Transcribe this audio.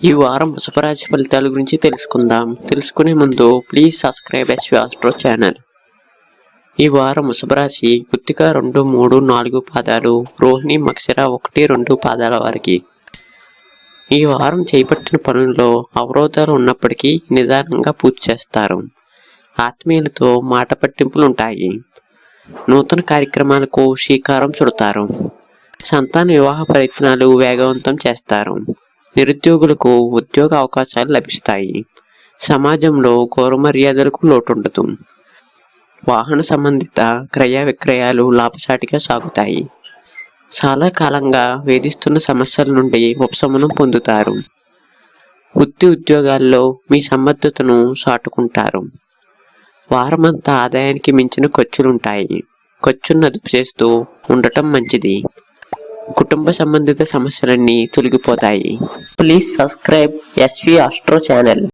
ఈ వారం వృషభ రాశి ఫలితాల గురించి తెలుసుకుందాం. తెలుసుకునే ముందు please subscribe SV Astro channel. ఈ వారం వృషభ రాశి కృత్తిక 2, 3, 4 పాదాలు, రోహిణి, మక్షర 1, 2 పాదాల వారికి ఈ వారం చేపట్టిన పనుల్లో అవరోధాలు ఉన్నప్పటికీ నిదానంగా పూర్తి చేస్తారు. ఆత్మీయులతో మాట పట్టింపులు ఉంటాయి. నూతన కార్యక్రమాలకు శ్రీకారం చుడతారు. సంతాన వివాహ ప్రయత్నాలు వేగవంతం చేస్తారు. నిరుద్యోగులకు ఉద్యోగ అవకాశాలు లభిస్తాయి. సమాజంలో గౌరవ మర్యాదలకు లోటుండదు. వాహన సంబంధిత క్రయ విక్రయాలు లాభసాటిగా సాగుతాయి. చాలా కాలంగా వేధిస్తున్న సమస్యల నుండి ఉపశమనం పొందుతారు. వృత్తి ఉద్యోగాల్లో మీ సమర్థతను చాటుకుంటారు. వారమంతా ఆదాయానికి మించిన ఖర్చులుంటాయి. ఖర్చును అదుపు చేస్తూ ఉండటం మంచిది. కుటుంబ సంబంధిత సమస్యలన్నీ తొలగిపోతాయి. Please subscribe SV Astro channel.